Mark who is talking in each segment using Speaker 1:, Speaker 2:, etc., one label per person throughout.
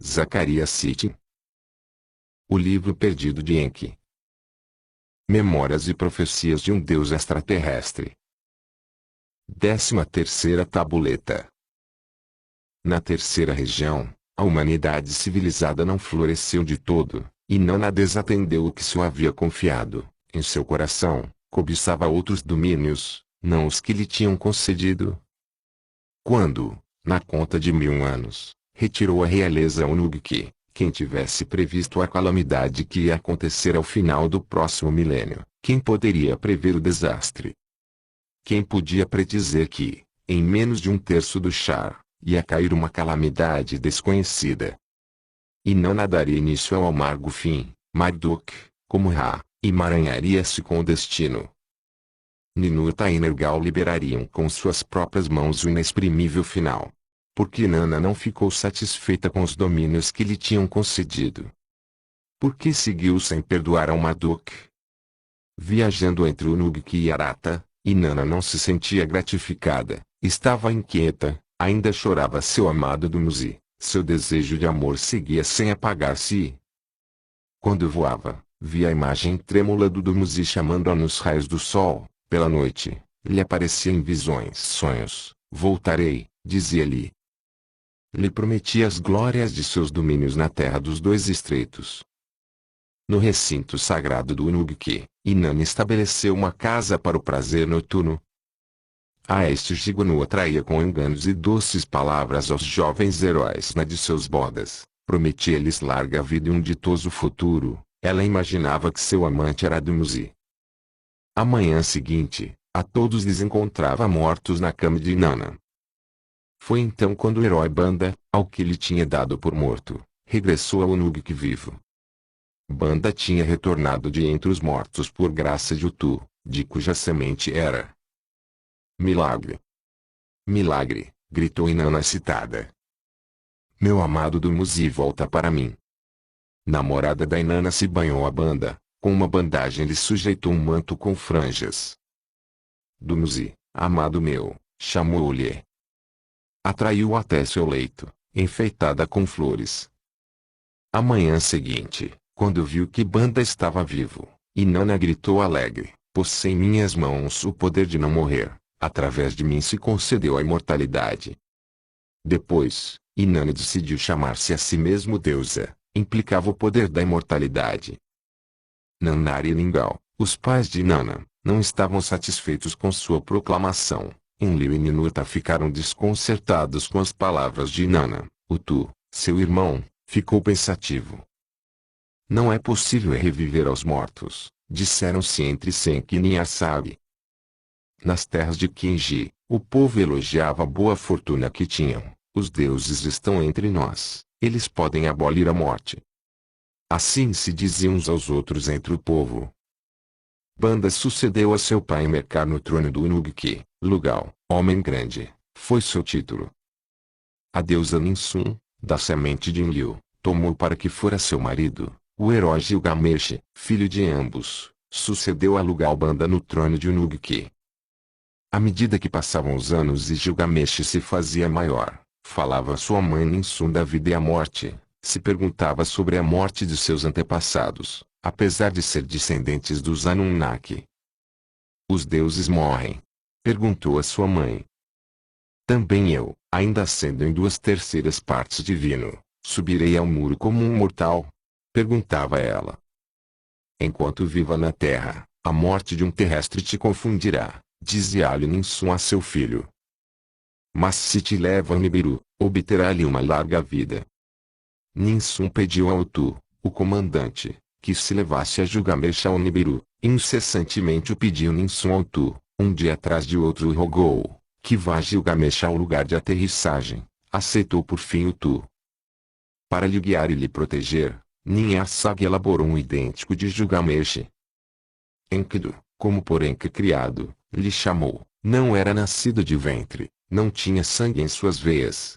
Speaker 1: Zacarias Sitchin. O livro perdido de Enki. Memórias e profecias de um Deus extraterrestre. 13ª tabuleta. Na terceira região, a humanidade civilizada não floresceu de todo, e Nana desatendeu o que se havia confiado. Em seu coração, cobiçava outros domínios, não os que lhe tinham concedido. Quando, na conta de 1000 anos, retirou a realeza Unugki, quem tivesse previsto a calamidade que ia acontecer ao final do próximo milênio, quem poderia prever o desastre? Quem podia predizer que, em menos de 1/3 do Char, ia cair uma calamidade desconhecida? E Nana daria início ao amargo fim, Marduk, como Ra, emaranharia-se com o destino. Ninurta e Nergal liberariam com suas próprias mãos o inexprimível final. Porque Nana não ficou satisfeita com os domínios que lhe tinham concedido? Por que seguiu sem perdoar ao Marduk? Viajando entre Unugki e Arata, Inanna não se sentia gratificada, estava inquieta, ainda chorava seu amado Dumuzi, seu desejo de amor seguia sem apagar-se. Quando voava, via a imagem trêmula do Dumuzi chamando-a nos raios do sol, pela noite, lhe aparecia em visões, sonhos. Voltarei, dizia-lhe. Lhe prometia as glórias de seus domínios na terra dos dois estreitos. No recinto sagrado do Unugki, Inanna estabeleceu uma casa para o prazer noturno. A este Shigunu atraía com enganos e doces palavras aos jovens heróis na de seus bodas, prometia-lhes larga vida e um ditoso futuro. Ela imaginava que seu amante era Dumuzi. A manhã seguinte, a todos lhes encontrava mortos na cama de Inanna. Foi então quando o herói Banda, ao que lhe tinha dado por morto, regressou ao Unugki vivo. Banda tinha retornado de entre os mortos por graça de Utu, de cuja semente era. Milagre! Milagre! Gritou Inanna excitada. Meu amado Dumuzi volta para mim. Namorada da Inanna se banhou a Banda, com uma bandagem lhe sujeitou um manto com franjas. Dumuzi, amado meu, chamou-lhe. Atraiu-o até seu leito, enfeitada com flores. A manhã seguinte, quando viu que Banda estava vivo, Inanna gritou alegre, pôs em minhas mãos o poder de não morrer, através de mim se concedeu a imortalidade. Depois, Inanna decidiu chamar-se a si mesmo deusa, implicava o poder da imortalidade. Nannar e Ningal, os pais de Inanna, não estavam satisfeitos com sua proclamação. Enlil e Ninurta ficaram desconcertados com as palavras de Inanna. Utu, seu irmão, ficou pensativo. Não é possível reviver aos mortos, disseram-se entre Senki e Nyasabi. Nas terras de Kinji, o povo elogiava a boa fortuna que tinham. Os deuses estão entre nós, eles podem abolir a morte. Assim se diziam uns aos outros entre o povo. Banda sucedeu a seu pai em mercar no trono do Unugki. Lugal, homem grande, foi seu título. A deusa Ninsun, da semente de Enlil, tomou para que fora seu marido. O herói Gilgamesh, filho de ambos, sucedeu a Lugal Banda no trono de Unugki. À medida que passavam os anos e Gilgamesh se fazia maior, falava a sua mãe Ninsun da vida e a morte, se perguntava sobre a morte de seus antepassados, apesar de ser descendentes dos Anunnaki. Os deuses morrem? Perguntou a sua mãe. Também eu, ainda sendo em 2/3 partes divino, subirei ao muro como um mortal? Perguntava ela. Enquanto viva na terra, a morte de um terrestre te confundirá, dizia-lhe Ninsun a seu filho. Mas se te leva ao Nibiru, obterá-lhe uma larga vida. Ninsun pediu a Utu, o comandante, que se levasse a Gilgamesh ao Nibiru. Incessantemente o pediu Ninsun ao Utu, um dia atrás de outro e rogou, que vá Gilgamesh ao lugar de aterrissagem. Aceitou por fim Utu. Para lhe guiar e lhe proteger, Ninhursag elaborou um idêntico de Gilgamesh. Enkidu, como por Enki criado, lhe chamou, não era nascido de ventre, não tinha sangue em suas veias.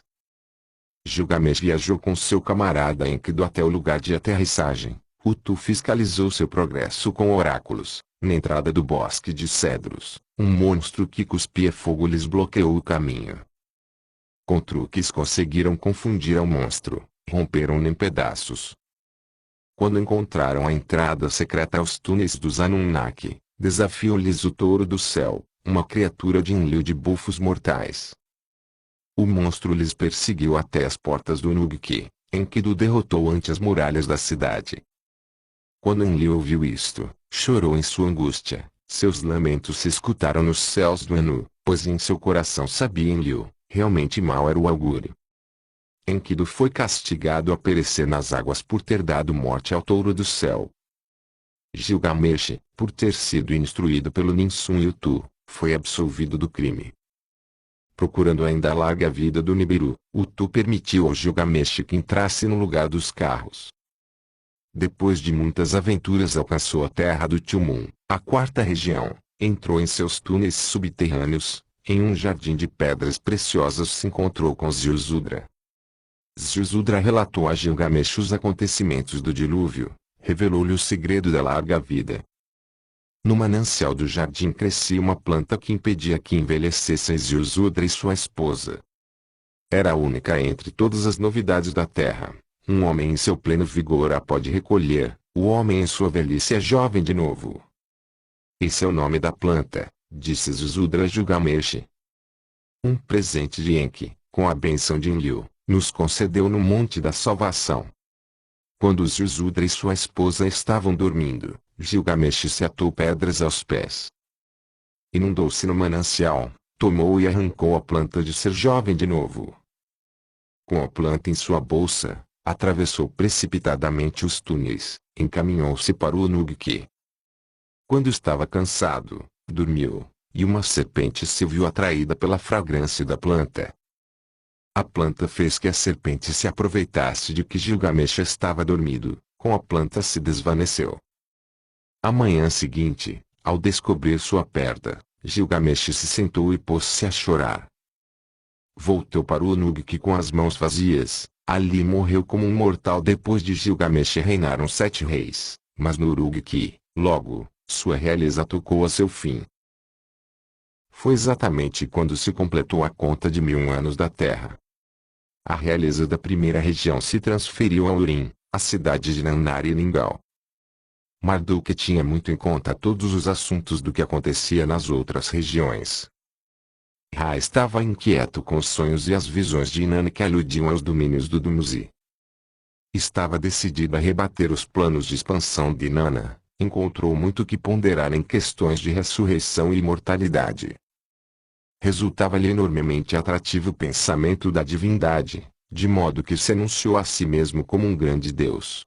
Speaker 1: Gilgamesh viajou com seu camarada Enkidu até o lugar de aterrissagem. Utu fiscalizou seu progresso com oráculos. Na entrada do bosque de cedros, um monstro que cuspia fogo lhes bloqueou o caminho. Com truques conseguiram confundir ao monstro, romperam-no em pedaços. Quando encontraram a entrada secreta aos túneis dos Anunnaki, desafiou-lhes o touro do céu, uma criatura de enlil de bufos mortais. O monstro lhes perseguiu até as portas do Nugki, Enkidu derrotou ante as muralhas da cidade. Quando Enlil ouviu isto, chorou em sua angústia, seus lamentos se escutaram nos céus do Enu, pois em seu coração sabia Enlil, realmente mau era o augúrio. Enkidu foi castigado a perecer nas águas por ter dado morte ao touro do céu. Gilgamesh, por ter sido instruído pelo Ninsun Yutu, foi absolvido do crime. Procurando ainda a larga vida do Nibiru, Utu permitiu ao Gilgamesh que entrasse no lugar dos carros. Depois de muitas aventuras alcançou a terra do Tilmun, a quarta região, entrou em seus túneis subterrâneos, em um jardim de pedras preciosas se encontrou com Ziusudra. Ziusudra relatou a Gilgamesh os acontecimentos do dilúvio, revelou-lhe o segredo da larga vida. No manancial do jardim crescia uma planta que impedia que envelhecessem Ziusudra e sua esposa. Era a única entre todas as novidades da terra. Um homem em seu pleno vigor a pode recolher, o homem em sua velhice é jovem de novo. Esse é o nome da planta, disse Ziusudra a Gilgamesh. Um presente de Enki, com a bênção de Enlil, nos concedeu no Monte da Salvação. Quando Ziusudra e sua esposa estavam dormindo, Gilgamesh se atou pedras aos pés. Inundou-se no manancial, tomou e arrancou a planta de ser jovem de novo. Com a planta em sua bolsa, atravessou precipitadamente os túneis, encaminhou-se para o Nugki. Quando estava cansado, dormiu, e uma serpente se viu atraída pela fragrância da planta. A planta fez que a serpente se aproveitasse de que Gilgamesh estava dormido, com a planta se desvaneceu. A manhã seguinte, ao descobrir sua perda, Gilgamesh se sentou e pôs-se a chorar. Voltou para o Nugki com as mãos vazias, ali morreu como um mortal. Depois de Gilgamesh reinaram 7 reis, mas no Urugki, logo, sua realeza tocou a seu fim. Foi exatamente quando se completou a conta de 1000 anos da Terra. A realeza da primeira região se transferiu a Urim, a cidade de Nannar-e-Ningal. Marduk tinha muito em conta todos os assuntos do que acontecia nas outras regiões. Ra estava inquieto com os sonhos e as visões de Inanna que aludiam aos domínios do Dumuzi. Estava decidido a rebater os planos de expansão de Inanna, encontrou muito que ponderar em questões de ressurreição e imortalidade. Resultava-lhe enormemente atrativo o pensamento da divindade, de modo que se anunciou a si mesmo como um grande deus.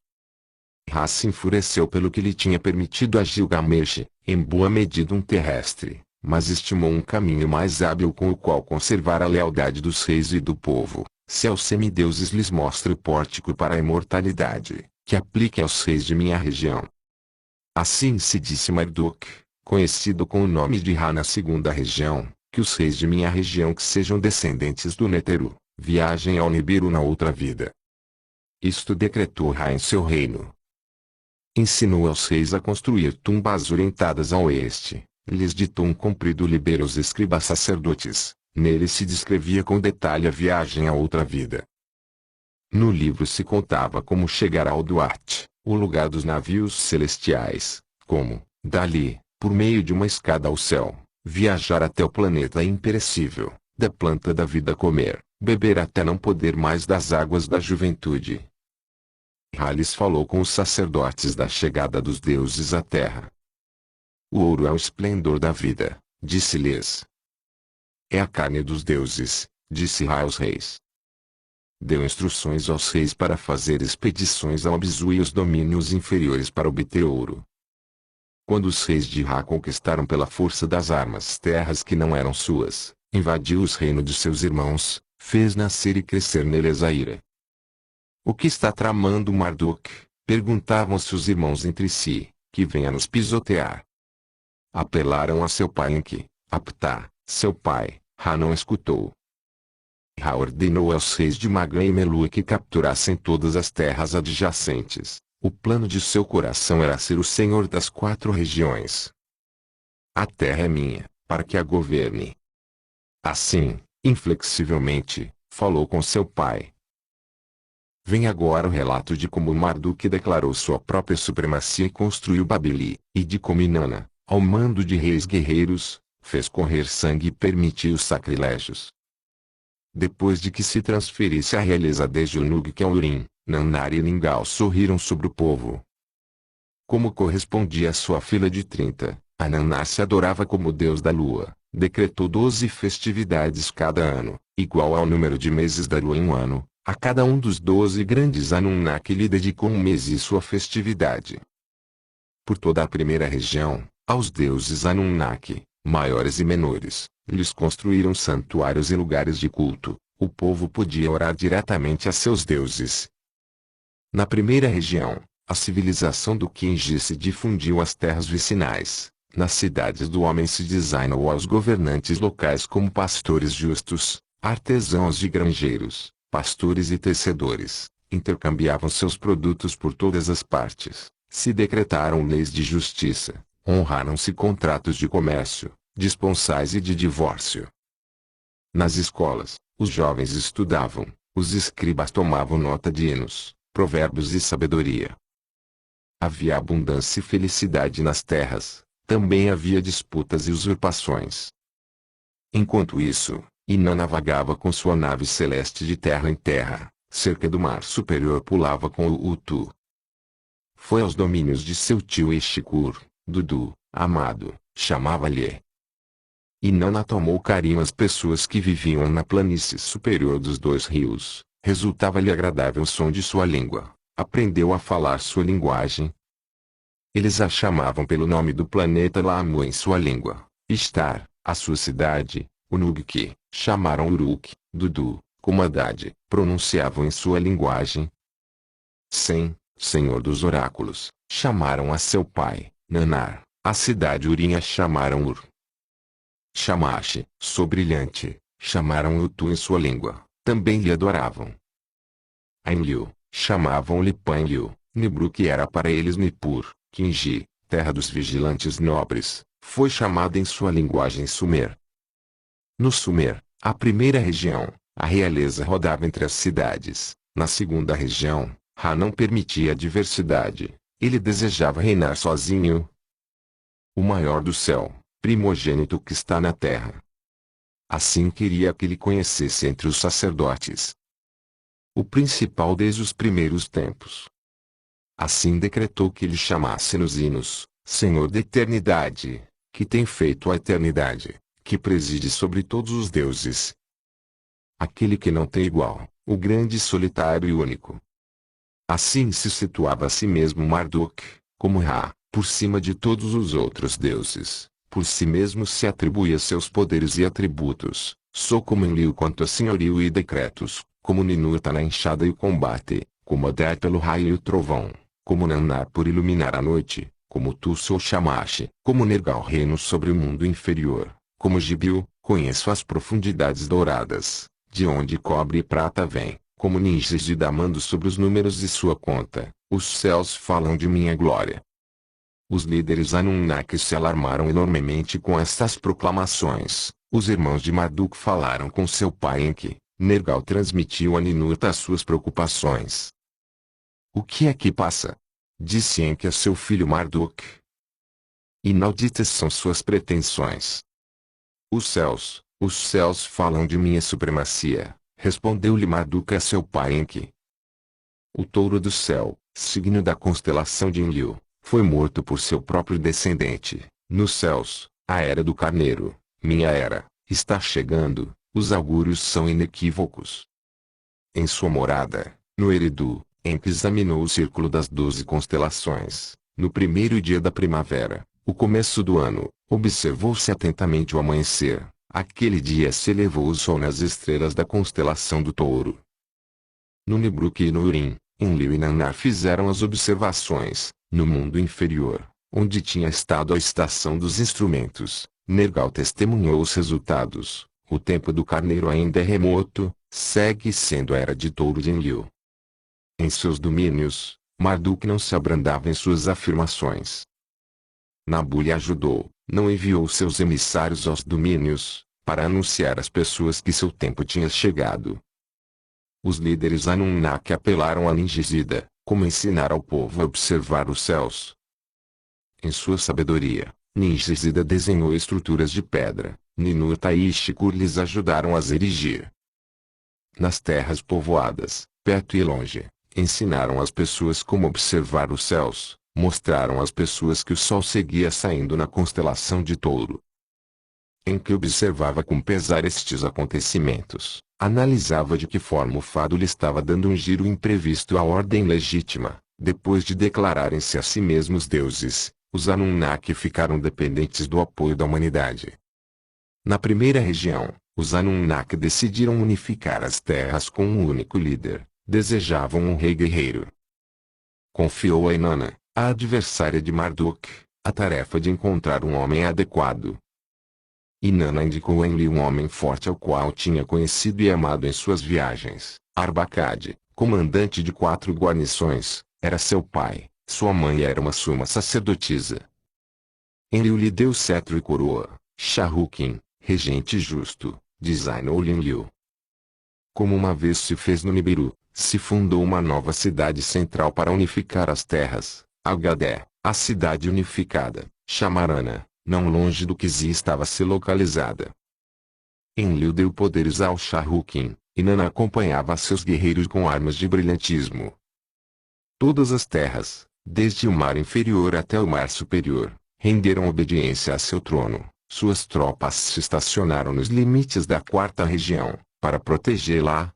Speaker 1: Ra se enfureceu pelo que lhe tinha permitido a Gilgamesh, em boa medida um terrestre, mas estimou um caminho mais hábil com o qual conservar a lealdade dos reis e do povo. Se aos semideuses lhes mostre o pórtico para a imortalidade, que aplique aos reis de minha região. Assim se disse Marduk, conhecido com o nome de Ra na segunda região, que os reis de minha região que sejam descendentes do Néteru, viajem ao Nibiru na outra vida. Isto decretou Ra em seu reino. Ensinou aos reis a construir tumbas orientadas a oeste, lhes ditou um comprido livro aos escribas sacerdotes, nele se descrevia com detalhe a viagem à outra vida. No livro se contava como chegar ao Duat, o lugar dos navios celestiais, como, dali, por meio de uma escada ao céu, viajar até o planeta imperecível, da planta da vida comer, beber até não poder mais das águas da juventude. Ra lhes falou com os sacerdotes da chegada dos deuses à terra. O ouro é o esplendor da vida, disse-lhes. É a carne dos deuses, disse Ra aos reis. Deu instruções aos reis para fazer expedições ao Abzu e os domínios inferiores para obter ouro. Quando os reis de Ra conquistaram pela força das armas terras que não eram suas, invadiu os reinos de seus irmãos, fez nascer e crescer neles a ira. O que está tramando Marduk? Perguntavam-se os irmãos entre si, que venha nos pisotear. Apelaram a seu pai Enki, Aptá, seu pai. Ra não escutou. Ra ordenou aos reis de Magan e Melu que capturassem todas as terras adjacentes. O plano de seu coração era ser o senhor das 4 regiões. A terra é minha, para que a governe. Assim, inflexivelmente, falou com seu pai. Vem agora o relato de como Marduk declarou sua própria supremacia e construiu Babili, e de como Inanna, ao mando de reis guerreiros, fez correr sangue e permitiu sacrilégios. Depois de que se transferisse a realeza desde Unug a Urim, Nannar e Ningal sorriram sobre o povo. Como correspondia à sua filha de 30, a Nannar se adorava como deus da lua, decretou 12 festividades cada ano, igual ao número de meses da lua em um ano. A cada um dos 12 grandes Anunnaki lhe dedicou um mês e sua festividade. Por toda a primeira região, aos deuses Anunnaki, maiores e menores, lhes construíram santuários e lugares de culto. O povo podia orar diretamente a seus deuses. Na primeira região, a civilização do Kinji se difundiu às terras vicinais. Nas cidades do homem se designou aos governantes locais como pastores justos, artesãos e granjeiros, pastores e tecedores. Intercambiavam seus produtos por todas as partes. Se decretaram leis de justiça, honraram-se contratos de comércio, disponsais e de divórcio. Nas escolas, os jovens estudavam, os escribas tomavam nota de hinos, provérbios e sabedoria. Havia abundância e felicidade nas terras, também havia disputas e usurpações. Enquanto isso, Inanna vagava com sua nave celeste de terra em terra, cerca do mar superior pulava com o Utu. Foi aos domínios de seu tio Eshikur, Dudu, amado, chamava-lhe. Inanna tomou carinho às pessoas que viviam na planície superior dos dois rios, resultava-lhe agradável o som de sua língua, aprendeu a falar sua linguagem. Eles a chamavam pelo nome do planeta Lamu em sua língua, Ishtar, a sua cidade, Unug que chamaram Uruk, Dudu, como Haddad, pronunciavam em sua linguagem. Sem, senhor dos oráculos, chamaram a seu pai, Nannar, a cidade Urim chamaram Ur. Shamash, sou brilhante, chamaram Utu em sua língua, também lhe adoravam. Ainliu, chamavam-lhe Panliu, Nibru que era para eles Nippur, Kinji, terra dos vigilantes nobres, foi chamada em sua linguagem Sumer. No Sumer, a primeira região, a realeza rodava entre as cidades. Na segunda região, Ra não permitia a diversidade, ele desejava reinar sozinho. O maior do céu, primogênito que está na terra. Assim queria que ele conhecesse entre os sacerdotes. O principal desde os primeiros tempos. Assim decretou que ele chamasse nos hinos, Senhor da Eternidade, que tem feito a eternidade, que preside sobre todos os deuses. Aquele que não tem igual, o grande solitário e único. Assim se situava a si mesmo Marduk, como Ra, por cima de todos os outros deuses. Por si mesmo se atribuía seus poderes e atributos, sou como Enlil quanto a senhorio e decretos, como Ninurta na enxada e o combate, como Haddad pelo raio e o trovão, como Nannar por iluminar a noite, como tu sou Shamash, como Nergal reino sobre o mundo inferior, como Gibil, conheço as profundidades douradas, de onde cobre e prata vem, como Ninjas de Damando sobre os números de sua conta, os céus falam de minha glória. Os líderes Anunnaki se alarmaram enormemente com estas proclamações. Os irmãos de Marduk falaram com seu pai Enki. Nergal transmitiu a Ninurta as suas preocupações. O que é que passa? Disse Enki a seu filho Marduk. Inauditas são suas pretensões. Os céus falam de minha supremacia, respondeu-lhe Marduk a seu pai Enki. O touro do céu, signo da constelação de Enlil, foi morto por seu próprio descendente. Nos céus, a era do carneiro, minha era, está chegando, os augúrios são inequívocos. Em sua morada, no Eridu, Enki examinou o círculo das 12 constelações. No primeiro dia da primavera, o começo do ano, observou-se atentamente o amanhecer. Aquele dia se elevou o sol nas estrelas da constelação do Touro. No Nibruk e no Urim, Enlil e Nannar fizeram as observações. No mundo inferior, onde tinha estado a estação dos instrumentos, Nergal testemunhou os resultados. O tempo do carneiro ainda é remoto, segue sendo a era de Touro de Enlil. Em seus domínios, Marduk não se abrandava em suas afirmações. Nabu lhe ajudou, não enviou seus emissários aos domínios, para anunciar às pessoas que seu tempo tinha chegado. os líderes Anunnaki apelaram a Ningishzida, como ensinar ao povo a observar os céus. Em sua sabedoria, Ningishzida desenhou estruturas de pedra, Ninurta e Ishkur lhes ajudaram a as erigir. Nas terras povoadas, perto e longe, ensinaram às pessoas como observar os céus, mostraram às pessoas que o sol seguia saindo na constelação de Touro. Em que observava com pesar estes acontecimentos, analisava de que forma o fado lhe estava dando um giro imprevisto à ordem legítima. Depois de declararem-se a si mesmos deuses, os Anunnaki ficaram dependentes do apoio da humanidade. Na primeira região, os Anunnaki decidiram unificar as terras com um único líder. Desejavam um rei guerreiro. Confiou a Inanna, a adversária de Marduk, a tarefa de encontrar um homem adequado. Inanna indicou a Enlil um homem forte ao qual tinha conhecido e amado em suas viagens. Arbacade, comandante de 4 guarnições, era seu pai, sua mãe era uma suma sacerdotisa. Enlil lhe deu cetro e coroa. Shahrukhin, regente justo, designou-lhe Enlil. Como uma vez se fez no Nibiru, se fundou uma nova cidade central para unificar as terras, Agadé, a cidade unificada, Chamarana, não longe do que Zi estava se localizada. Enlil deu poderes ao Shahrukhin, e Inanna acompanhava seus guerreiros com armas de brilhantismo. Todas as terras, desde o mar inferior até o mar superior, renderam obediência a seu trono. Suas tropas se estacionaram nos limites da 4ª região, para protegê-la.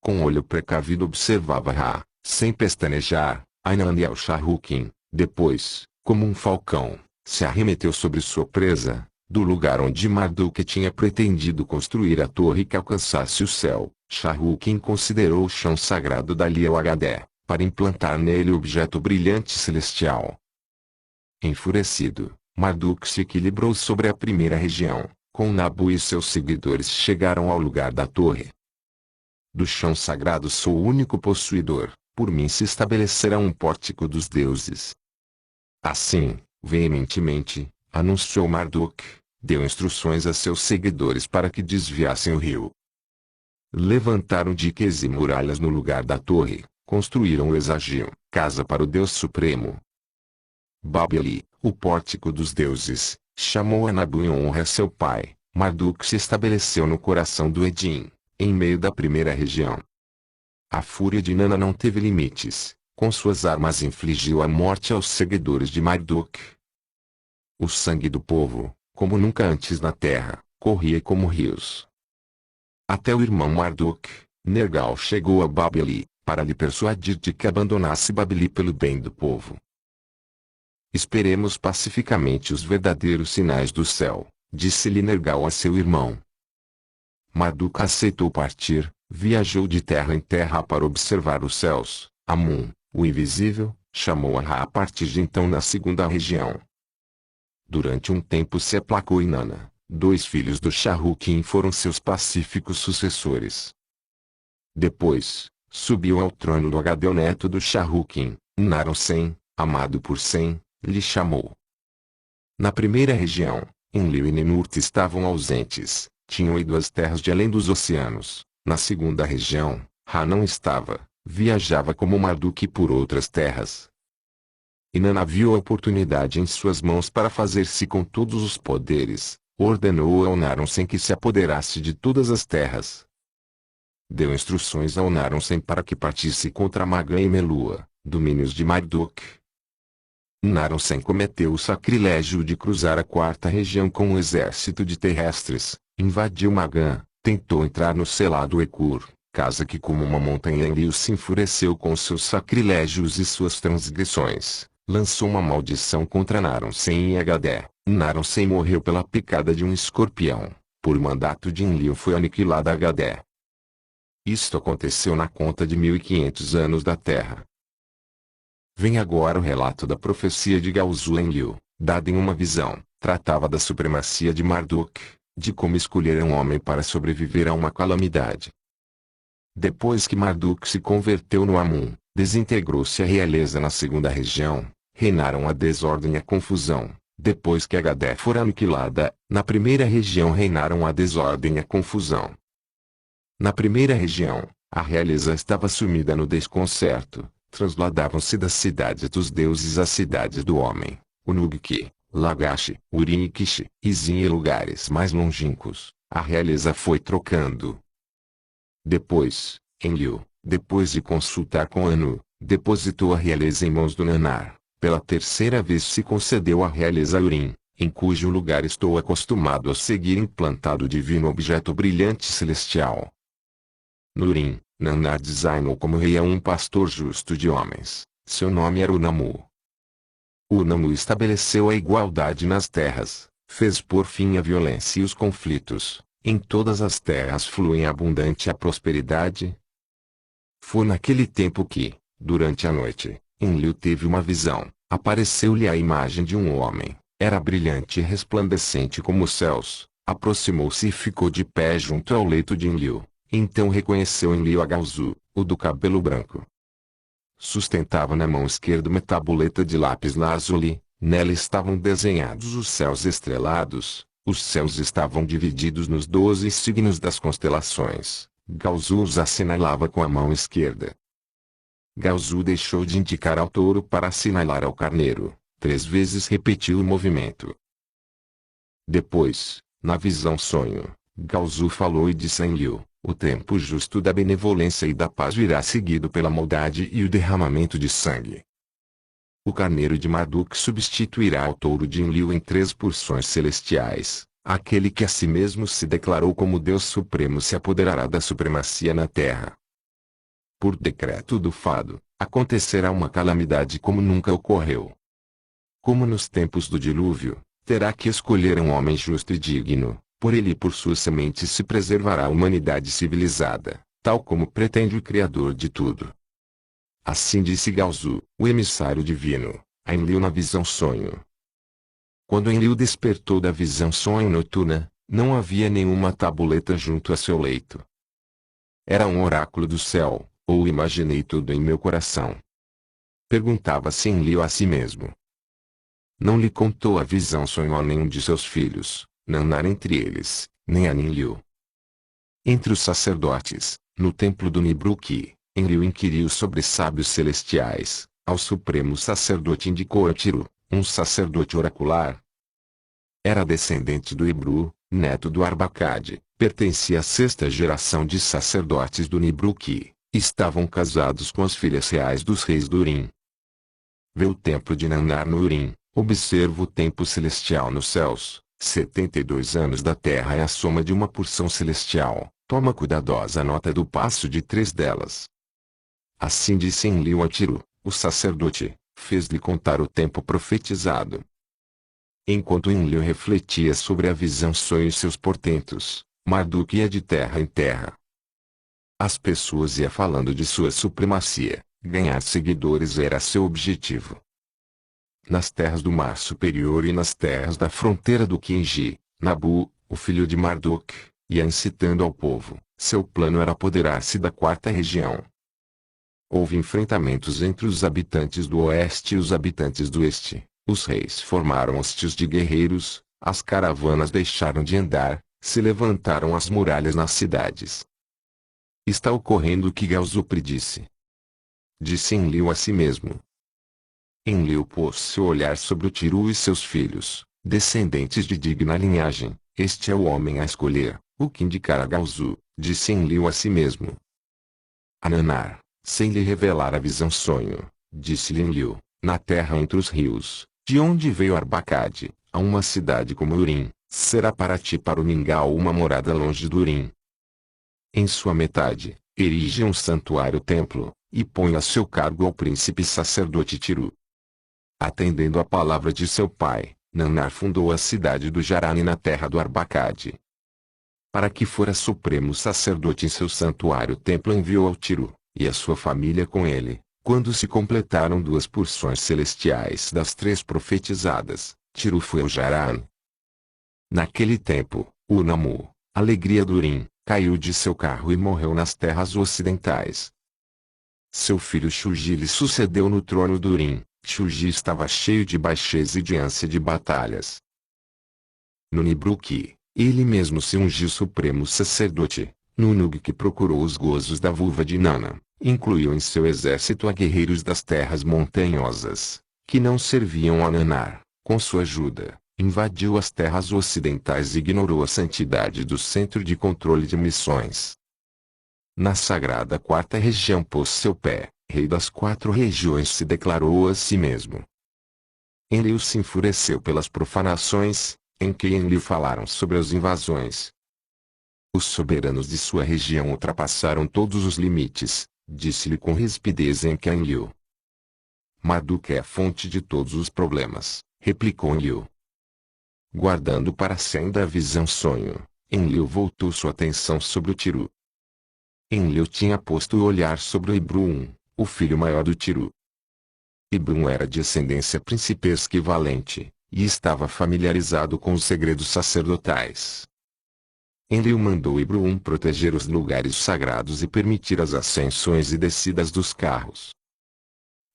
Speaker 1: Com olho precavido observava Ra, sem pestanejar, a Inanna e ao Shahrukhin. Depois, como um falcão, se arremeteu sobre sua presa, do lugar onde Marduk tinha pretendido construir a torre que alcançasse o céu. Shahrukhin considerou o chão sagrado dali ao Agadé, para implantar nele o objeto brilhante celestial. Enfurecido, Marduk se equilibrou sobre a primeira região. Com Nabu e seus seguidores chegaram ao lugar da torre. Do chão sagrado sou o único possuidor, por mim se estabelecerá um pórtico dos deuses. Assim, veementemente, anunciou Marduk, deu instruções a seus seguidores para que desviassem o rio. Levantaram diques e muralhas no lugar da torre, construíram o Exagio, casa para o Deus Supremo. Babili, o pórtico dos deuses, chamou a Nabu em honra a seu pai. Marduk se estabeleceu no coração do Edim, em meio da primeira região. A fúria de Inanna não teve limites, com suas armas infligiu a morte aos seguidores de Marduk. O sangue do povo, como nunca antes na terra, corria como rios. Até o irmão Marduk, Nergal chegou a Babili, para lhe persuadir de que abandonasse Babili pelo bem do povo. Esperemos pacificamente os verdadeiros sinais do céu, disse-lhe Nergal a seu irmão. Marduk aceitou partir, viajou de terra em terra para observar os céus. Amun, o invisível, chamou a Ra a partir de então na 2ª região. Durante um tempo se aplacou Inanna. 2 filhos do Shahrukhin foram seus pacíficos sucessores. Depois, subiu ao trono do Agadé o neto do Shahrukhin, Naram-Sen, amado por Sen, lhe chamou. Na primeira região, Enlil e Ninurta estavam ausentes, tinham ido às terras de além dos oceanos. Na 2ª região, Ra não estava, viajava como Marduk por outras terras. Inanna viu a oportunidade em suas mãos para fazer-se com todos os poderes, ordenou ao Naram-Sen que se apoderasse de todas as terras. Deu instruções ao Naram-Sen para que partisse contra Magan e Melua, domínios de Marduk. Naram-Sen cometeu o sacrilégio de cruzar a 4ª região com um exército de terrestres, invadiu Magan, tentou entrar no selado Ekur, casa que como uma montanha Enlil se enfureceu com seus sacrilégios e suas transgressões, lançou uma maldição contra Naram-Sen e Agadé. Naram-Sen morreu pela picada de um escorpião, por mandato de Enlil foi aniquilada Agadé. Isto aconteceu na conta de 1500 anos da Terra. Vem agora o relato da profecia de Gaozu-Enlil, dada em uma visão, tratava da supremacia de Marduk, de como escolher um homem para sobreviver a uma calamidade. Depois que Marduk se converteu no Amun, desintegrou-se a realeza na 2ª região, reinaram a desordem e a confusão. Depois que Agadé fora aniquilada, na primeira região reinaram a desordem e a confusão. Na primeira região, A realeza estava sumida no desconcerto. Transladavam-se das cidades dos deuses às cidades do homem. Unugki, Lagash, Urim e Kish, Izim e lugares mais longínquos. A realeza foi trocando. Depois, Enlil, depois de consultar com Anu, depositou a realeza em mãos do Nanar. Pela terceira vez se concedeu a realeza Urim, em cujo lugar estou acostumado a seguir implantado o divino objeto brilhante celestial. No Urim, Nanar designou como rei a um pastor justo de homens. Seu nome era Unamu. Unamu estabeleceu a igualdade nas terras, fez por fim a violência e os conflitos. Em todas as terras flui abundante a prosperidade. Foi naquele tempo que, durante a noite, Enlil teve uma visão. Apareceu-lhe a imagem de um homem. Era brilhante e resplandecente como os céus. Aproximou-se e ficou de pé junto ao leito de Enlil. Então reconheceu Enlil a Galzu, o do cabelo branco. Sustentava na mão esquerda uma tabuleta de lápis lazuli. Nela estavam desenhados os céus estrelados. Os céus estavam divididos nos 12 signos das constelações. Galzu os assinalava com a mão esquerda. Galzu deixou de indicar ao touro para assinalar ao carneiro. 3 vezes repetiu o movimento. Depois, na visão-sonho, Galzu falou e disse a Enlil: o tempo justo da benevolência e da paz virá seguido pela maldade e o derramamento de sangue. O carneiro de Marduk substituirá ao touro de Enlil em 3 porções celestiais. Aquele que a si mesmo se declarou como Deus Supremo se apoderará da supremacia na terra. Por decreto do fado, acontecerá uma calamidade como nunca ocorreu. Como nos tempos do dilúvio, terá que escolher um homem justo e digno. Por ele e por sua semente se preservará a humanidade civilizada, tal como pretende o Criador de tudo. Assim disse Galzu, o emissário divino, a Enlil na visão-sonho. Quando Enlil despertou da visão-sonho noturna, não havia nenhuma tabuleta junto a seu leito. Era um oráculo do céu, ou imaginei tudo em meu coração. Perguntava-se Enlil a si mesmo. Não lhe contou a visão-sonho a nenhum de seus filhos, Nanar entre eles, nem a Enlil. Entre os sacerdotes, no templo do Nibruki, Enlil inquiriu sobre sábios celestiais. Ao supremo sacerdote indicou Atiru, um sacerdote oracular. Era descendente do Ibru, neto do Arbacade, pertencia à 6ª geração de sacerdotes do Nibruki. Estavam casados com as filhas reais dos reis do Urim. Vê o templo de Nanar no Urim, observa o tempo celestial nos céus. 72 anos da terra é a soma de uma porção celestial. Toma cuidadosa nota do passo de 3 delas. Assim disse Enlil a Atiru, o sacerdote, fez-lhe contar o tempo profetizado. Enquanto Enlil refletia sobre a visão-sonho e seus portentos, Marduk ia de terra em terra. As pessoas iam falando de sua supremacia. Ganhar seguidores era seu objetivo. Nas terras do Mar Superior e nas terras da fronteira do Kinji, Nabu, o filho de Marduk, ia incitando ao povo. Seu plano era apoderar-se da 4ª região. Houve enfrentamentos entre os habitantes do oeste e os habitantes do este. Os reis formaram hostes de guerreiros, as caravanas deixaram de andar, se levantaram as muralhas nas cidades. Está ocorrendo o que Galzu predisse. Disse Enlil a si mesmo. Enlil pôs seu olhar sobre o Tiru e seus filhos, descendentes de digna linhagem. Este é o homem a escolher, o que indicar a Galzu, disse Enlil a si mesmo. A Nanar, sem lhe revelar a visão-sonho, disse-lhe Enlil, na terra entre os rios, de onde veio Arbacade, a uma cidade como Urim, será para ti para o mingau uma morada longe do Urim. Em sua metade, erige um santuário-templo, e põe a seu cargo ao príncipe sacerdote Tiru. Atendendo à palavra de seu pai, Nanar fundou a cidade do Jarani na terra do Arbacade. Para que fora supremo sacerdote em seu santuário-templo enviou ao Tiru, e a sua família com ele, quando se completaram 2 porções celestiais das 3 profetizadas, Tiru foi ao Jarani. Naquele tempo, Unamu, alegria do Urim, caiu de seu carro e morreu nas terras ocidentais. Seu filho Shuji lhe sucedeu no trono do Urim. Shuji estava cheio de baixeza e de ânsia de batalhas. No Nibruki, ele mesmo se ungiu supremo sacerdote, Nunug, que procurou os gozos da vulva de Nana, incluiu em seu exército a guerreiros das terras montanhosas, que não serviam a Nanar. Com sua ajuda, invadiu as terras ocidentais e ignorou a santidade do centro de controle de missões. Na sagrada quarta região pôs seu pé, rei das 4 regiões se declarou a si mesmo. Enlil se enfureceu pelas profanações, em que Enlil falaram sobre as invasões. Os soberanos de sua região ultrapassaram todos os limites, disse-lhe com rispidez Enlil. Marduk é a fonte de todos os problemas, replicou Enlil. Guardando para si ainda a visão-sonho, Enlil voltou sua atenção sobre o Tiru. Enlil tinha posto o olhar sobre o Ibrum, o filho maior do Tiru. Ibrum era de ascendência principesca e valente, e estava familiarizado com os segredos sacerdotais. Enlil mandou Ibrum proteger os lugares sagrados e permitir as ascensões e descidas dos carros.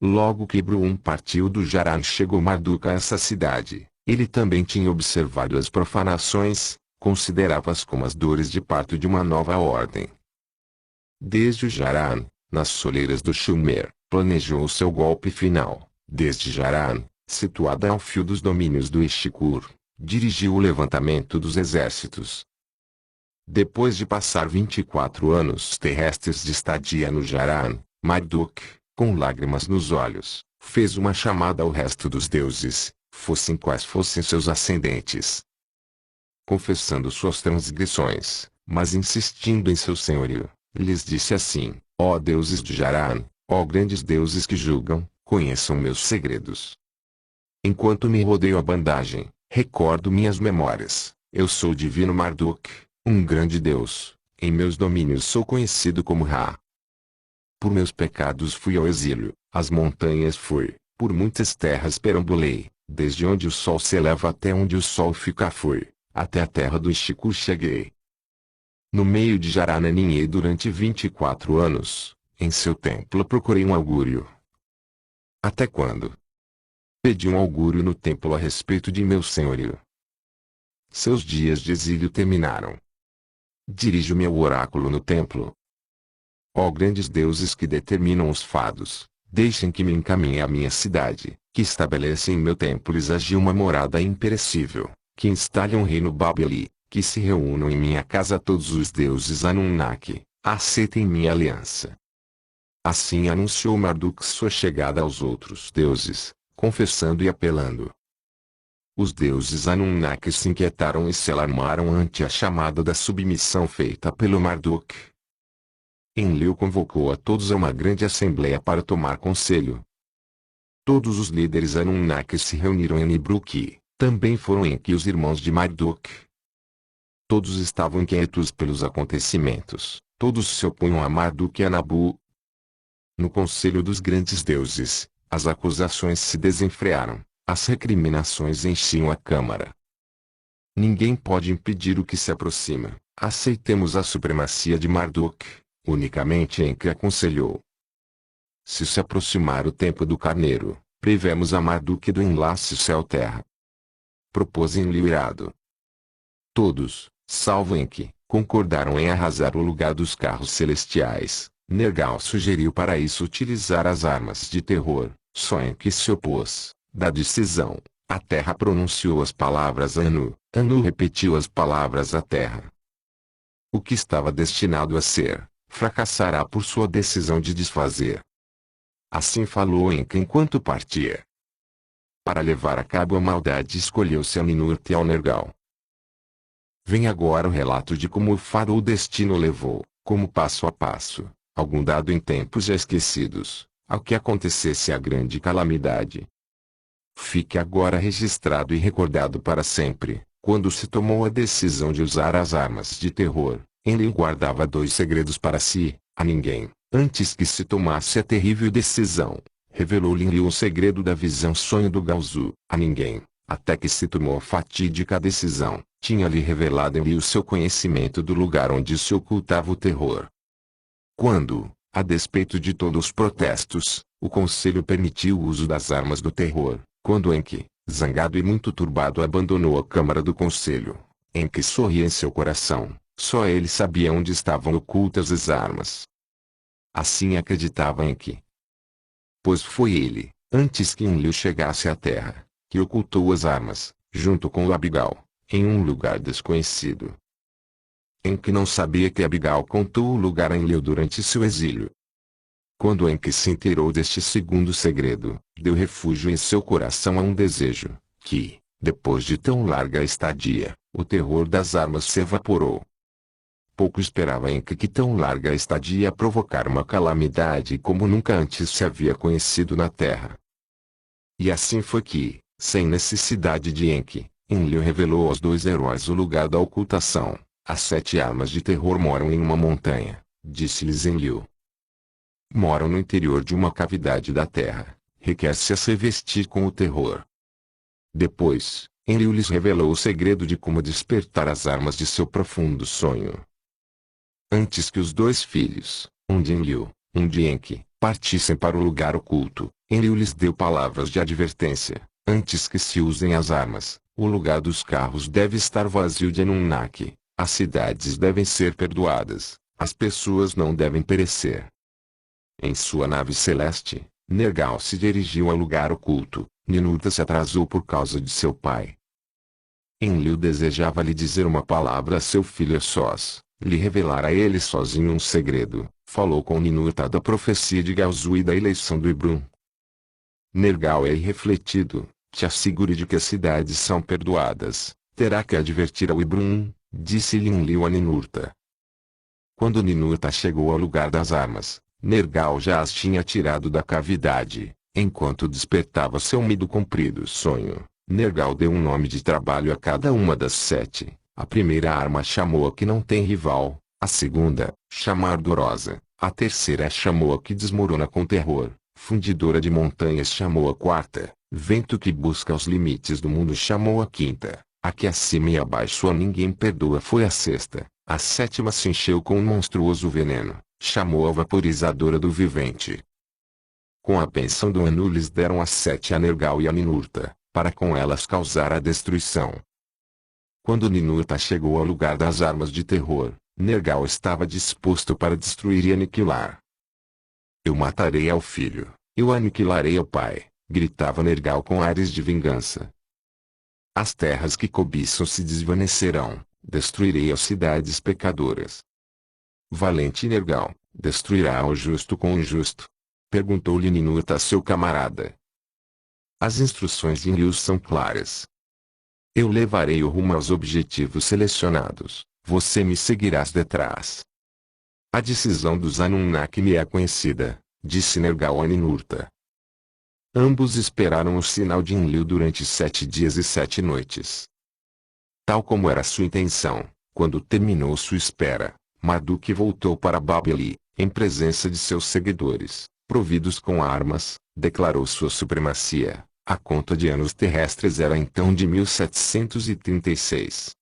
Speaker 1: Logo que Ibrum partiu do Jaran, chegou Marduk a essa cidade. Ele também tinha observado as profanações, considerava-as como as dores de parto de uma nova ordem. Desde o Jaran, nas soleiras do Shumer, planejou seu golpe final. Desde Jaran, situada ao fio dos domínios do Estikur, dirigiu o levantamento dos exércitos. Depois de passar 24 anos terrestres de estadia no Jaran, Marduk, com lágrimas nos olhos, fez uma chamada ao resto dos deuses, fossem quais fossem seus ascendentes. Confessando suas transgressões, mas insistindo em seu senhorio, lhes disse assim: ó deuses de Jaran, ó grandes deuses que julgam, conheçam meus segredos. Enquanto me rodeio a bandagem, recordo minhas memórias. Eu sou o divino Marduk, um grande deus. Em meus domínios sou conhecido como Ra. Por meus pecados fui ao exílio, às montanhas fui, por muitas terras perambulei, desde onde o sol se eleva até onde o sol fica fui, até a terra do Estikur cheguei. No meio de Jaran ninhei durante 24 anos, em seu templo procurei um augúrio. Até quando? Pedi um augúrio no templo a respeito de meu senhorio. Seus dias de exílio terminaram. Dirijo meu oráculo no templo. Ó grandes deuses que determinam os fados, deixem que me encaminhe à minha cidade, que estabeleça em meu templo Izagi uma morada imperecível, que instale um reino Babeli, que se reúnam em minha casa todos os deuses Anunnaki, aceitem minha aliança. Assim anunciou Marduk sua chegada aos outros deuses, confessando e apelando. Os deuses Anunnaki se inquietaram e se alarmaram ante a chamada da submissão feita pelo Marduk. Enlil convocou a todos a uma grande assembleia para tomar conselho. Todos os líderes Anunnaki se reuniram em Nibruki, também foram Enki os irmãos de Marduk. Todos estavam inquietos pelos acontecimentos, todos se opunham a Marduk e a Nabu. No conselho dos grandes deuses, as acusações se desenfrearam, as recriminações enchiam a câmara. Ninguém pode impedir o que se aproxima, aceitemos a supremacia de Marduk. Unicamente Enki aconselhou. Se se aproximar o tempo do carneiro, prevemos a Marduk do enlace céu-terra. Propôs Enlil irado. Todos, salvo Enki, concordaram em arrasar o lugar dos carros celestiais. Nergal sugeriu para isso utilizar as armas de terror, só Enki se opôs. Da decisão, a terra pronunciou as palavras Anu, Anu repetiu as palavras a terra. O que estava destinado a ser, fracassará por sua decisão de desfazer. Assim falou Enki enquanto partia. Para levar a cabo a maldade escolheu-se a Ninurta e ao Nergal. Vem agora o relato de como o faro o destino levou, como passo a passo, algum dado em tempos já esquecidos, ao que acontecesse a grande calamidade. Fique agora registrado e recordado para sempre, quando se tomou a decisão de usar as armas de terror. Enlil guardava 2 segredos para si, a ninguém, antes que se tomasse a terrível decisão. Revelou-lhe Enlil o segredo da visão-sonho do Gaozu, a ninguém, até que se tomou a fatídica decisão. Tinha-lhe revelado Enlil o seu conhecimento do lugar onde se ocultava o terror. Quando, a despeito de todos os protestos, o conselho permitiu o uso das armas do terror, quando Enki, zangado e muito turbado abandonou a câmara do conselho, Enki sorria em seu coração. Só ele sabia onde estavam ocultas as armas. Assim acreditava Enki. Pois foi ele, antes que Enlil chegasse à Terra, que ocultou as armas, junto com o Abigal, em um lugar desconhecido. Enki não sabia que Abigal contou o lugar a Enlil durante seu exílio. Quando Enki se inteirou deste segundo segredo, deu refúgio em seu coração a um desejo, que, depois de tão larga estadia, o terror das armas se evaporou. Pouco esperava Enki que tão larga estadia ia provocar uma calamidade como nunca antes se havia conhecido na Terra. E assim foi que, sem necessidade de Enki, Enlil revelou aos dois heróis o lugar da ocultação. As 7 armas de terror moram em uma montanha, disse-lhes Enlil. Moram no interior de uma cavidade da terra, requer-se a se vestir com o terror. Depois, Enlil lhes revelou o segredo de como despertar as armas de seu profundo sonho. Antes que os 2 filhos, um de Enlil, um de Enki, partissem para o lugar oculto, Enlil lhes deu palavras de advertência. Antes que se usem as armas, o lugar dos carros deve estar vazio de Anunnaki, as cidades devem ser perdoadas, as pessoas não devem perecer. Em sua nave celeste, Nergal se dirigiu ao lugar oculto. Ninurta se atrasou por causa de seu pai. Enlil desejava lhe dizer uma palavra a seu filho a sós, lhe revelar a ele sozinho um segredo. Falou com Ninurta da profecia de Gaozu e da eleição do Ibrum. Nergal é irrefletido, te assegure de que as cidades são perdoadas. Terá que advertir ao Ibrum, disse-lhe Enlil a Ninurta. Quando Ninurta chegou ao lugar das armas, Nergal já as tinha tirado da cavidade. Enquanto despertava seu medo comprido sonho, Nergal deu um nome de trabalho a cada uma das 7. A primeira arma chamou a que não tem rival, a segunda, chama ardorosa, a terceira chamou a que desmorona com terror, fundidora de montanhas chamou a quarta, vento que busca os limites do mundo chamou a quinta, a que acima e abaixo a ninguém perdoa foi a sexta, a sétima se encheu com um monstruoso veneno. Chamou a vaporizadora do vivente. Com a bênção do Anu lhes deram as 7 a Nergal e a Ninurta, para com elas causar a destruição. Quando Ninurta chegou ao lugar das armas de terror, Nergal estava disposto para destruir e aniquilar. Eu matarei ao filho, eu aniquilarei ao pai, gritava Nergal com ares de vingança. As terras que cobiçam se desvanecerão, destruirei as cidades pecadoras. Valente Nergal, destruirá o justo com o injusto? Perguntou-lhe Ninurta a seu camarada. As instruções de Enlil são claras. Eu levarei o rumo aos objetivos selecionados, você me seguirás detrás. A decisão dos Anunnaki me é conhecida, disse Nergal a Ninurta. Ambos esperaram o sinal de Enlil durante 7 dias e 7 noites. Tal como era sua intenção, quando terminou sua espera, Marduk voltou para Babeli, em presença de seus seguidores, providos com armas, declarou sua supremacia. A conta de anos terrestres era então de 1736.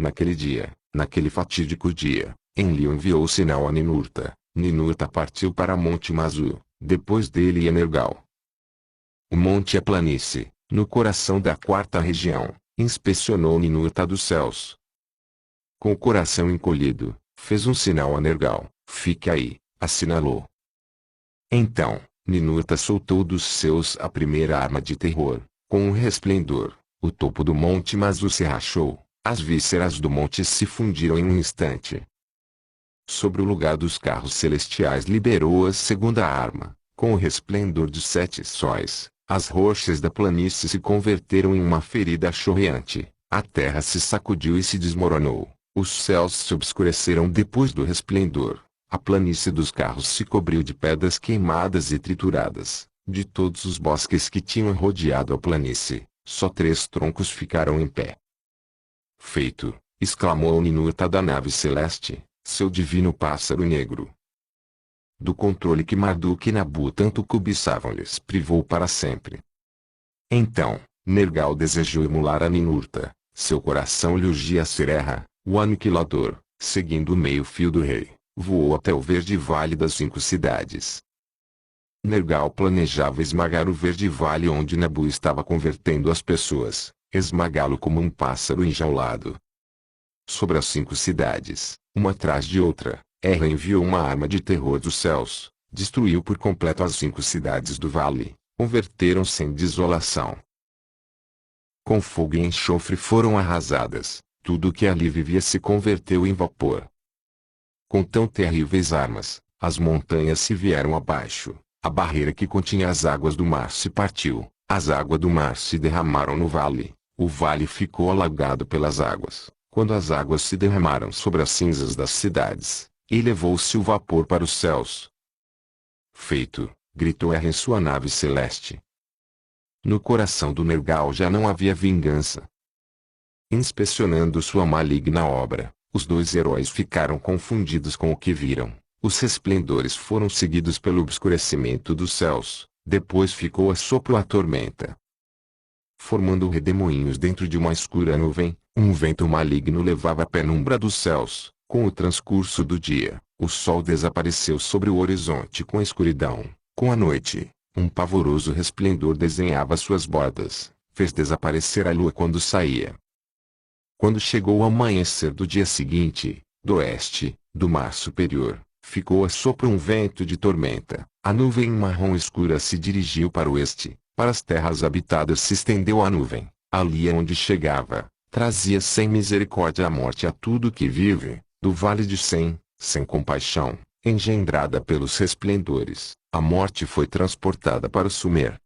Speaker 1: Naquele dia, naquele fatídico dia, Enlil enviou o sinal a Ninurta. Ninurta partiu para Monte Mazu, depois dele ia Nergal. O monte é planície, no coração da 4ª região, inspecionou Ninurta dos céus. Com o coração encolhido, fez um sinal a Nergal, fique aí, assinalou. Então, Ninurta soltou dos seus a primeira arma de terror, com um resplendor, o topo do monte Mazu se rachou, as vísceras do monte se fundiram em um instante. Sobre o lugar dos carros celestiais liberou a segunda arma, com o resplendor de 7 sóis, as rochas da planície se converteram em uma ferida chorreante, a terra se sacudiu e se desmoronou. Os céus se obscureceram depois do resplendor, a planície dos carros se cobriu de pedras queimadas e trituradas, de todos os bosques que tinham rodeado a planície, só 3 troncos ficaram em pé. Feito, exclamou Ninurta da nave celeste, seu divino pássaro negro. Do controle que Marduk e Nabu tanto cobiçavam lhes privou para sempre. Então, Nergal desejou emular a Ninurta, seu coração lhe urgia a Sererra, o aniquilador, seguindo o meio-fio do rei, voou até o verde vale das 5 cidades. Nergal planejava esmagar o verde vale onde Nabu estava convertendo as pessoas, esmagá-lo como um pássaro enjaulado. Sobre as 5 cidades, uma atrás de outra, Erra enviou uma arma de terror dos céus, destruiu por completo as 5 cidades do vale, converteram-se em desolação. Com fogo e enxofre foram arrasadas, tudo que ali vivia se converteu em vapor. Com tão terríveis armas, as montanhas se vieram abaixo, a barreira que continha as águas do mar se partiu, as águas do mar se derramaram no vale, o vale ficou alagado pelas águas, quando as águas se derramaram sobre as cinzas das cidades, e levou-se o vapor para os céus. Feito, gritou Erra em sua nave celeste. No coração do Nergal já não havia vingança. Inspecionando sua maligna obra, os 2 heróis ficaram confundidos com o que viram. Os resplendores foram seguidos pelo obscurecimento dos céus, depois ficou a sopro a tormenta. Formando redemoinhos dentro de uma escura nuvem, um vento maligno levava a penumbra dos céus. Com o transcurso do dia, o sol desapareceu sobre o horizonte com a escuridão. Com a noite, um pavoroso resplendor desenhava suas bordas, fez desaparecer a lua quando saía. Quando chegou o amanhecer do dia seguinte, do oeste, do mar superior, ficou a sopro um vento de tormenta. A nuvem marrom escura se dirigiu para o oeste, para as terras habitadas se estendeu a nuvem. Ali onde chegava, trazia sem misericórdia a morte a tudo que vive. Do vale de Sem, sem compaixão, engendrada pelos resplendores, a morte foi transportada para o Sumer.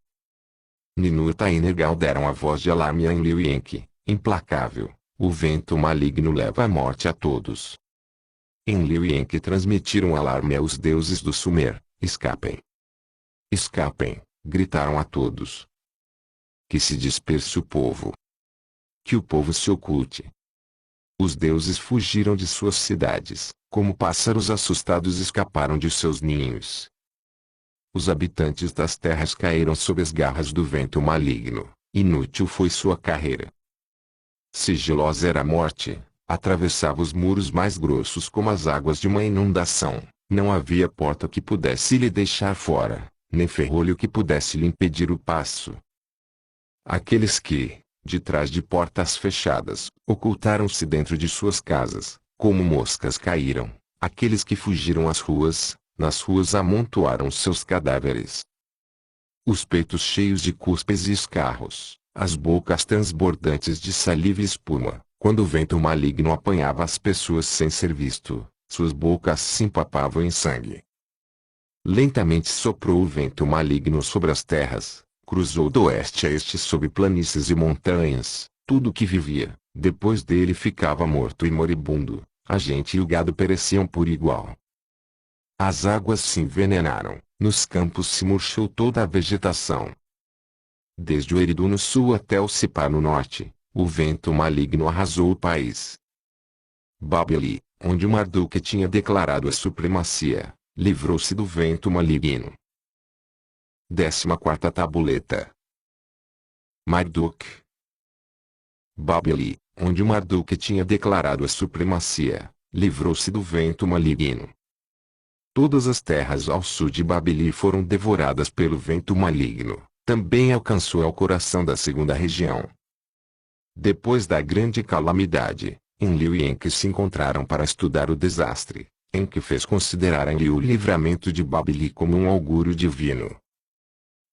Speaker 1: Ninurta e Nergal deram a voz de alarme a Enlil e Enki, implacável, o vento maligno leva a morte a todos. Enlil e Enki transmitiram alarme aos deuses do Sumer, escapem. Escapem, gritaram a todos. Que se disperse o povo. Que o povo se oculte. Os deuses fugiram de suas cidades, como pássaros assustados escaparam de seus ninhos. Os habitantes das terras caíram sob as garras do vento maligno, inútil foi sua carreira. Sigilosa era a morte, atravessava os muros mais grossos como as águas de uma inundação, não havia porta que pudesse lhe deixar fora, nem ferrolho que pudesse lhe impedir o passo. Aqueles que, de trás de portas fechadas, ocultaram-se dentro de suas casas, como moscas caíram. Aqueles que fugiram às ruas, nas ruas amontoaram seus cadáveres. Os peitos cheios de cuspes e escarros, as bocas transbordantes de saliva e espuma, quando o vento maligno apanhava as pessoas sem ser visto, suas bocas se empapavam em sangue. Lentamente soprou o vento maligno sobre as terras. Cruzou do oeste a este sob planícies e montanhas, tudo que vivia, depois dele ficava morto e moribundo, a gente e o gado pereciam por igual. As águas se envenenaram, nos campos se murchou toda a vegetação. Desde o Eridu no sul até o Cipar no norte, o vento maligno arrasou o país. Babeli, onde Marduk tinha declarado a supremacia, livrou-se do vento maligno. 14ª tabuleta. Marduk. Babeli, onde Marduk tinha declarado a supremacia, livrou-se do vento maligno. Todas as terras ao sul de Babeli foram devoradas pelo vento maligno, também alcançou ao coração da segunda região. Depois da grande calamidade, Enlil e Enki se encontraram para estudar o desastre. Enki fez considerar a Enlil o livramento de Babeli como um augúrio divino.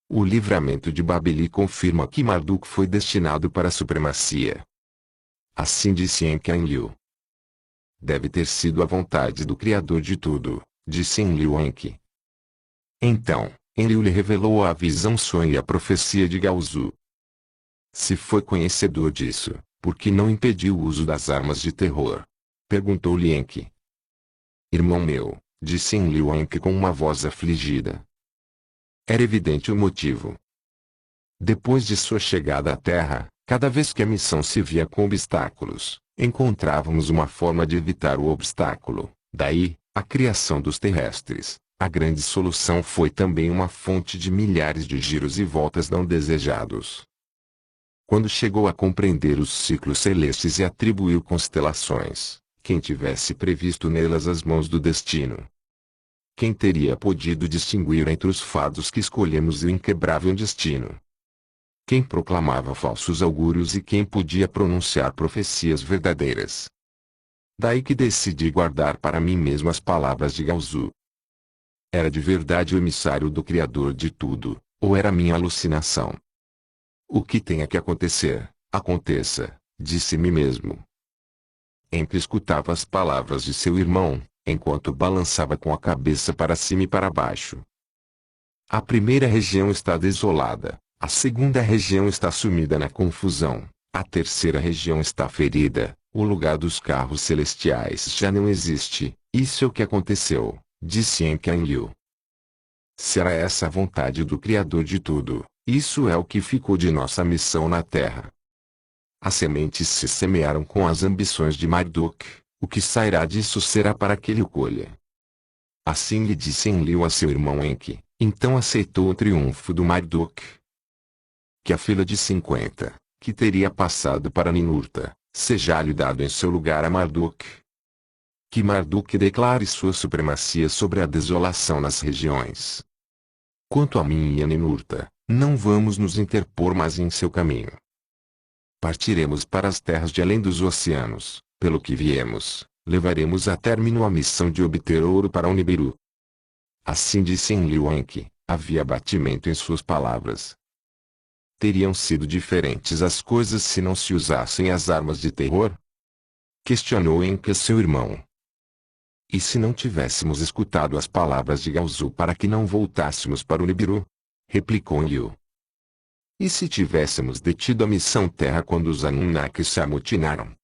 Speaker 1: O livramento de Babeli confirma que Marduk foi destinado para a supremacia. Assim disse Enki a Enlil. Deve ter sido a vontade do Criador de tudo, disse Enlil a Enki. Então, Enlil lhe revelou a visão, sonho e a profecia de Gaozu. Se foi conhecedor disso, por que não impediu o uso das armas de terror? Perguntou-lhe Enki. Irmão meu, disse Enlil a Enki com uma voz afligida. Era evidente o motivo. Depois de sua chegada à Terra, cada vez que a missão se via com obstáculos, encontrávamos uma forma de evitar o obstáculo. Daí, a criação dos terrestres. A grande solução foi também uma fonte de milhares de giros e voltas não desejados. Quando chegou a compreender os ciclos celestes e atribuiu constelações, quem tivesse previsto nelas as mãos do destino? Quem teria podido distinguir entre os fados que escolhemos e o inquebrável destino? Quem proclamava falsos augúrios e quem podia pronunciar profecias verdadeiras? Daí que decidi guardar para mim mesmo as palavras de Gaozu. Era de verdade o emissário do Criador de tudo, ou era minha alucinação? O que tenha que acontecer, aconteça, disse-me mesmo. Enki escutava as palavras de seu irmão, enquanto balançava com a cabeça para cima e para baixo. A primeira região está desolada, a segunda região está sumida na confusão, a terceira região está ferida, o lugar dos carros celestiais já não existe. Isso é o que aconteceu, disse Enki a Enlil. Se era essa a vontade do Criador de tudo, isso é o que ficou de nossa missão na Terra. As sementes se semearam com as ambições de Marduk, o que sairá disso será para que ele o colha. Assim lhe disse Enlil a seu irmão Enki, então aceitou o triunfo do Marduk. Que a fila de 50, que teria passado para Ninurta, seja-lhe dado em seu lugar a Marduk. Que Marduk declare sua supremacia sobre a desolação nas regiões. Quanto a mim e a Ninurta, não vamos nos interpor mais em seu caminho. Partiremos para as terras de além dos oceanos, pelo que viemos, levaremos a término a missão de obter ouro para o Nibiru. Assim disse Enlil a Enki, havia abatimento em suas palavras. Teriam sido diferentes as coisas se não se usassem as armas de terror? Questionou Enki a seu irmão. E se não tivéssemos escutado as palavras de Gaozu para que não voltássemos para o Nibiru? Replicou Enlil. E se tivéssemos detido a missão Terra quando os Anunnakis se amotinaram?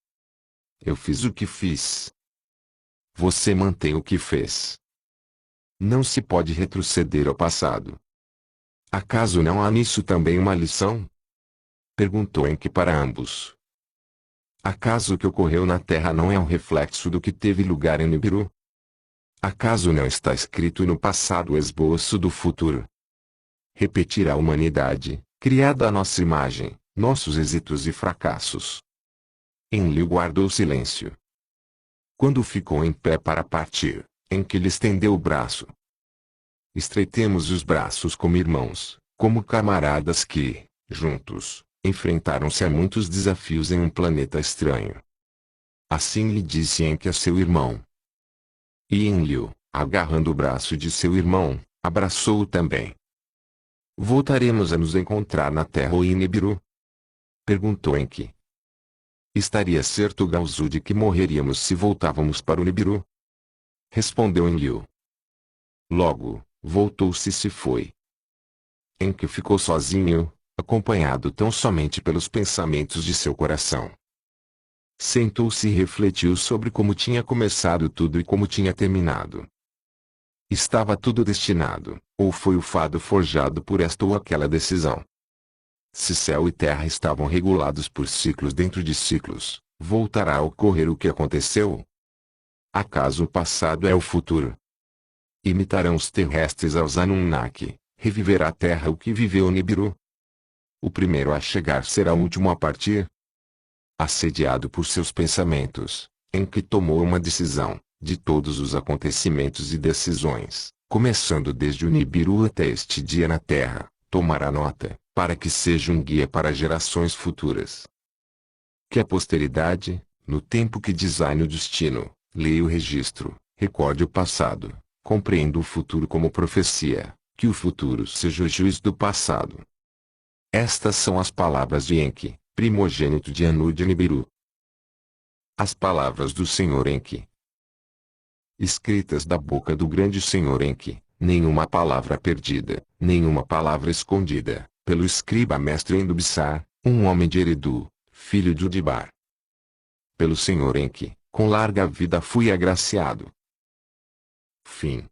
Speaker 1: Eu fiz o que fiz. Você mantém o que fez. Não se pode retroceder ao passado. Acaso não há nisso também uma lição? Perguntou Enki para ambos. Acaso o que ocorreu na Terra não é um reflexo do que teve lugar em Nibiru? Acaso não está escrito no passado o esboço do futuro? Repetir a humanidade, criada à nossa imagem, nossos êxitos e fracassos. Enlil guardou silêncio. Quando ficou em pé para partir, Enki lhe estendeu o braço. Estreitemos os braços como irmãos, como camaradas que, juntos, enfrentaram-se a muitos desafios em um planeta estranho. Assim lhe disse Enki a seu irmão. E Enlil, agarrando o braço de seu irmão, abraçou-o também. Voltaremos a nos encontrar na Terra ou em Nibiru? Perguntou Enki. Estaria certo Gaozu de que morreríamos se voltávamos para o Nibiru? Respondeu Enlil. Logo, voltou-se e se foi. Enki ficou sozinho, acompanhado tão somente pelos pensamentos de seu coração. Sentou-se e refletiu sobre como tinha começado tudo e como tinha terminado. Estava tudo destinado, ou foi o fado forjado por esta ou aquela decisão? Se céu e terra estavam regulados por ciclos dentro de ciclos, voltará a ocorrer o que aconteceu? Acaso o passado é o futuro? Imitarão os terrestres aos Anunnaki, reviverá a terra o que viveu Nibiru? O primeiro a chegar será o último a partir? Assediado por seus pensamentos, Enki tomou uma decisão. De todos os acontecimentos e decisões, começando desde o Nibiru até este dia na Terra, tomará nota, para que seja um guia para gerações futuras. Que a posteridade, no tempo que designa o destino, leia o registro, recorde o passado, compreenda o futuro como profecia, que o futuro seja o juiz do passado. Estas são as palavras de Enki, primogênito de Anu de Nibiru. As palavras do Senhor Enki. Escritas da boca do grande Senhor Enki, nenhuma palavra perdida, nenhuma palavra escondida, pelo escriba mestre Endubissar, um homem de Eridu, filho de Udibar. Pelo Senhor Enki, com larga vida fui agraciado. Fim.